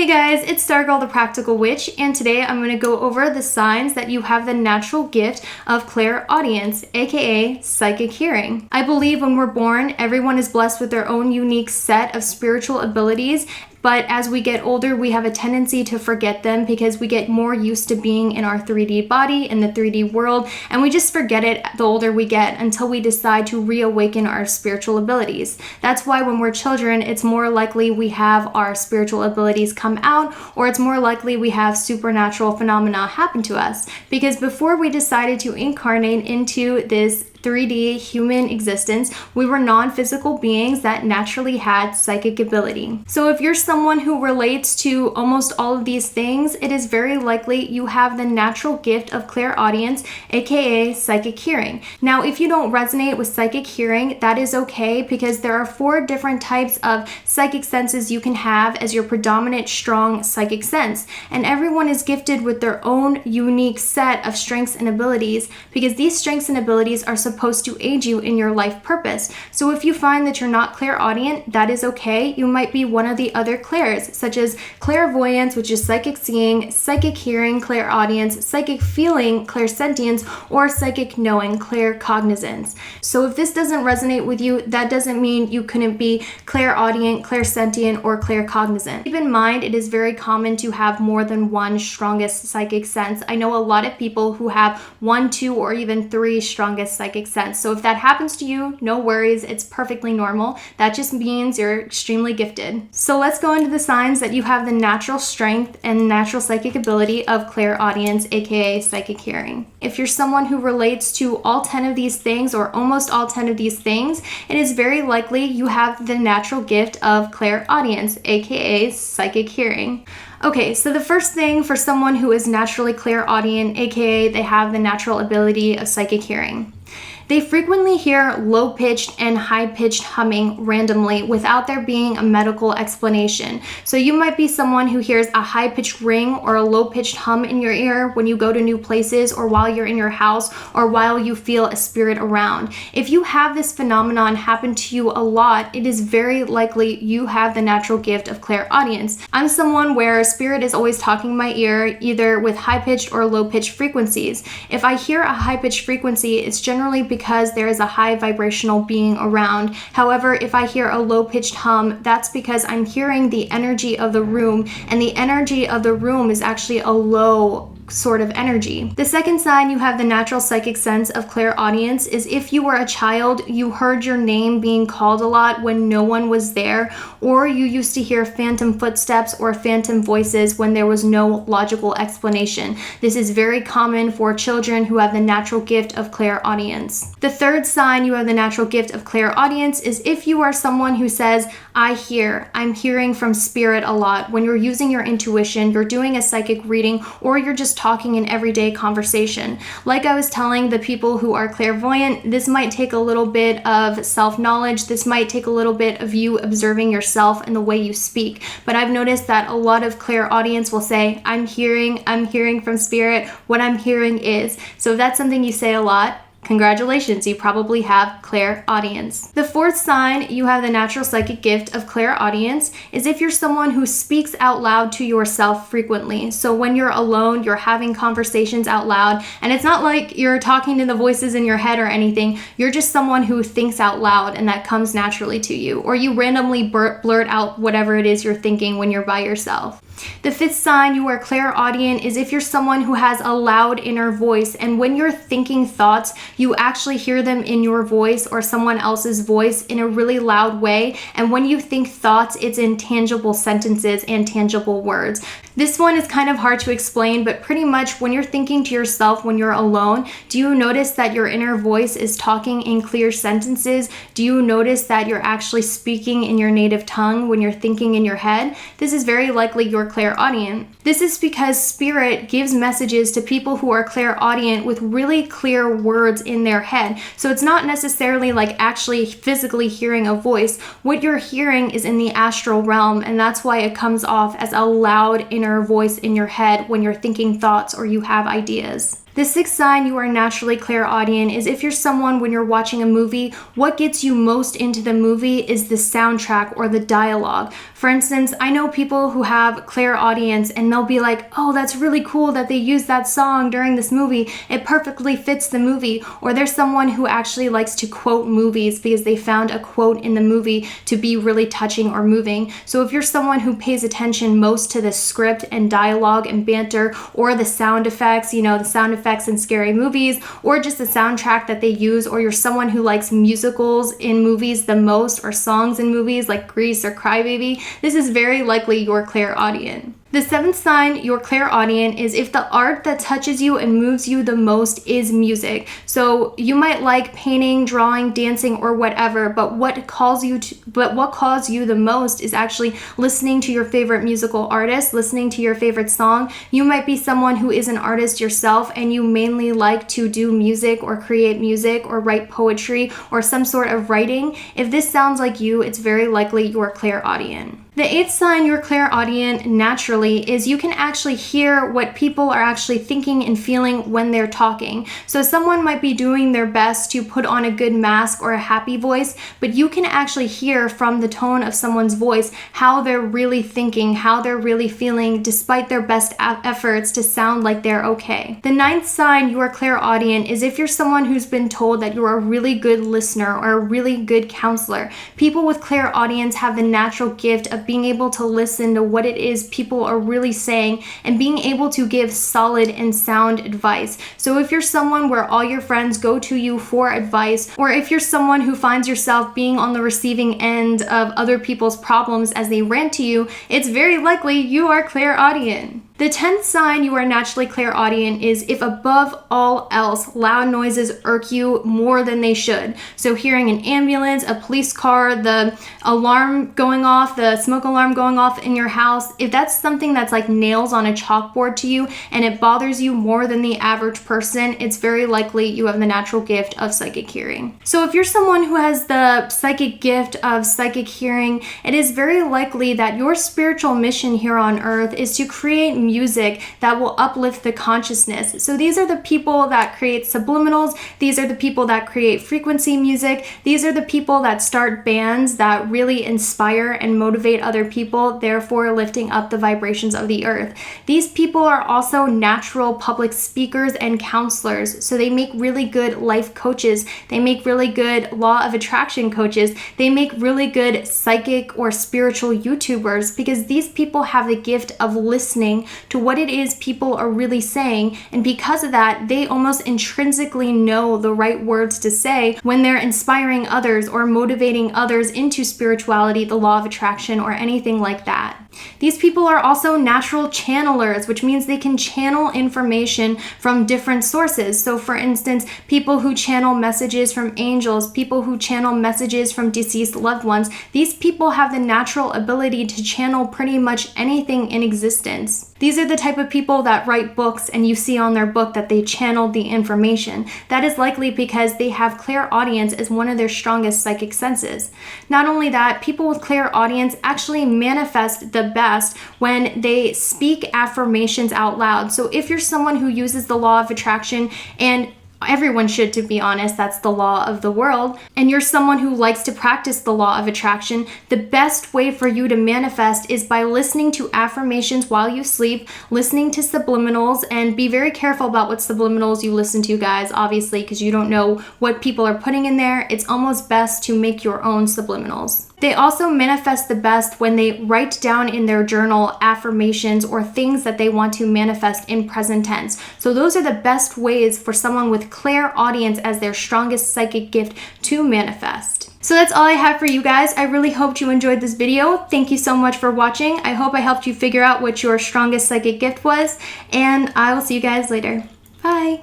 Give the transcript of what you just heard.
Hey guys, it's Stargirl the Practical Witch, and today I'm going to go over the signs that you have the natural gift of clairaudience, aka psychic hearing. I believe when we're born, everyone is blessed with their own unique set of spiritual abilities, but as we get older, we have a tendency to forget them because we get more used to being in our 3D body, in the 3D world, and we just forget it the older we get until we decide to reawaken our spiritual abilities. That's why when we're children, it's more likely we have our spiritual abilities come out, or it's more likely we have supernatural phenomena happen to us. Because before we decided to incarnate into this 3D human existence, we were non-physical beings that naturally had psychic ability. So if you're someone who relates to almost all of these things, it is very likely you have the natural gift of clairaudience, aka psychic hearing. Now, if you don't resonate with psychic hearing, that is okay, because there are 4 different types of psychic senses you can have as your predominant strong psychic sense. And everyone is gifted with their own unique set of strengths and abilities, because these strengths and abilities are supposed to aid you in your life purpose. So if you find that you're not clairaudient, that is okay. You might be one of the other clairs, such as clairvoyance, which is psychic seeing, psychic hearing, clairaudience, psychic feeling, clairsentience, or psychic knowing, claircognizance. So if this doesn't resonate with you, that doesn't mean you couldn't be clairaudient, clairsentient, or claircognizant. Keep in mind, it is very common to have more than one strongest psychic sense. I know a lot of people who have 1, 2, or even 3 strongest psychic sense. So if that happens to you, no worries, it's perfectly normal. That just means you're extremely gifted. So let's go into the signs that you have the natural strength and natural psychic ability of clairaudience, aka psychic hearing. If you're someone who relates to all 10 of these things, or almost all 10 of these things, it is very likely you have the natural gift of clairaudience, aka psychic hearing. Okay, so the first thing for someone who is naturally clairaudient, aka they have the natural ability of psychic hearing. They frequently hear low-pitched and high-pitched humming randomly without there being a medical explanation. So you might be someone who hears a high-pitched ring or a low-pitched hum in your ear when you go to new places, or while you're in your house, or while you feel a spirit around. If you have this phenomenon happen to you a lot, it is very likely you have the natural gift of clairaudience. I'm someone where spirit is always talking in my ear, either with high-pitched or low-pitched frequencies. If I hear a high-pitched frequency, it's generally because there is a high vibrational being around. However, if I hear a low-pitched hum, that's because I'm hearing the energy of the room, and the energy of the room is actually a low sort of energy. The second sign you have the natural psychic sense of clairaudience is if you were a child, you heard your name being called a lot when no one was there, or you used to hear phantom footsteps or phantom voices when there was no logical explanation. This is very common for children who have the natural gift of clairaudience. The third sign you have the natural gift of clairaudience is if you are someone who says, I'm hearing from spirit a lot. When you're using your intuition, you're doing a psychic reading, or you're just talking in everyday conversation. Like I was telling the people who are clairvoyant, this might take a little bit of self-knowledge. This might take a little bit of you observing yourself and the way you speak. But I've noticed that a lot of clairaudience will say, I'm hearing from spirit. What I'm hearing is. So if that's something you say a lot, congratulations, you probably have clairaudience. The fourth sign you have the natural psychic gift of clairaudience is if you're someone who speaks out loud to yourself frequently. So when you're alone, you're having conversations out loud, and it's not like you're talking to the voices in your head or anything. You're just someone who thinks out loud, and that comes naturally to you. Or you randomly blurt out whatever it is you're thinking when you're by yourself. The fifth sign you are clairaudient is if you're someone who has a loud inner voice, and when you're thinking thoughts, you actually hear them in your voice or someone else's voice in a really loud way. And when you think thoughts, it's in tangible sentences and tangible words. This one is kind of hard to explain, but pretty much when you're thinking to yourself when you're alone, do you notice that your inner voice is talking in clear sentences? Do you notice that you're actually speaking in your native tongue when you're thinking in your head? This is very likely your clairaudient. This is because spirit gives messages to people who are clairaudient with really clear words in their head. So it's not necessarily like actually physically hearing a voice. What you're hearing is in the astral realm, and that's why it comes off as a loud inner voice in your head when you're thinking thoughts or you have ideas. The sixth sign you are naturally clairaudient is if you're someone when you're watching a movie, what gets you most into the movie is the soundtrack or the dialogue. For instance, I know people who have clairaudience and they'll be like, oh, that's really cool that they used that song during this movie. It perfectly fits the movie. Or there's someone who actually likes to quote movies because they found a quote in the movie to be really touching or moving. So if you're someone who pays attention most to the script and dialogue and banter or the sound effects, the sound effects in scary movies, or just the soundtrack that they use, or you're someone who likes musicals in movies the most or songs in movies like Grease or Crybaby, this is very likely you're clairaudient. The seventh sign you're clairaudient is if the art that touches you and moves you the most is music. So you might like painting, drawing, dancing, or whatever, but what calls you the most is actually listening to your favorite musical artist, listening to your favorite song. You might be someone who is an artist yourself and you mainly like to do music or create music or write poetry or some sort of writing. If this sounds like you, it's very likely you're clairaudient. The eighth sign you're clairaudient naturally is you can actually hear what people are actually thinking and feeling when they're talking. So someone might be doing their best to put on a good mask or a happy voice, but you can actually hear from the tone of someone's voice how they're really thinking, how they're really feeling, despite their best efforts to sound like they're okay. The ninth sign you are clairaudient is if you're someone who's been told that you're a really good listener or a really good counselor. People with clairaudience have the natural gift of being able to listen to what it is people are really saying and being able to give solid and sound advice. So if you're someone where all your friends go to you for advice, or if you're someone who finds yourself being on the receiving end of other people's problems as they rant to you, it's very likely you are clairaudient. The 10th sign you are naturally clairaudient is if above all else, loud noises irk you more than they should. So hearing an ambulance, a police car, the alarm going off, the smoke alarm going off in your house, if that's something that's like nails on a chalkboard to you and it bothers you more than the average person, it's very likely you have the natural gift of psychic hearing. So if you're someone who has the psychic gift of psychic hearing, it is very likely that your spiritual mission here on earth is to create music that will uplift the consciousness. So these are the people that create subliminals. These are the people that create frequency music. These are the people that start bands that really inspire and motivate other people, therefore lifting up the vibrations of the earth. These people are also natural public speakers and counselors. So they make really good life coaches. They make really good law of attraction coaches. They make really good psychic or spiritual YouTubers because these people have the gift of listening to what it is people are really saying, and because of that, they almost intrinsically know the right words to say when they're inspiring others or motivating others into spirituality, the law of attraction, or anything like that. These people are also natural channelers, which means they can channel information from different sources. So for instance, people who channel messages from angels, people who channel messages from deceased loved ones, these people have the natural ability to channel pretty much anything in existence. These are the type of people that write books and you see on their book that they channeled the information. That is likely because they have clairaudience as one of their strongest psychic senses. Not only that, people with clairaudience actually manifest the best when they speak affirmations out loud. So if you're someone who uses the law of attraction, and everyone should, to be honest, that's the law of the world, and you're someone who likes to practice the law of attraction, the best way for you to manifest is by listening to affirmations while you sleep, listening to subliminals, and be very careful about what subliminals you listen to, guys, obviously, because you don't know what people are putting in there. It's almost best to make your own subliminals. They also manifest the best when they write down in their journal affirmations or things that they want to manifest in present tense. So those are the best ways for someone with clairaudience as their strongest psychic gift to manifest. So that's all I have for you guys. I really hoped you enjoyed this video. Thank you so much for watching. I hope I helped you figure out what your strongest psychic gift was, and I will see you guys later. Bye.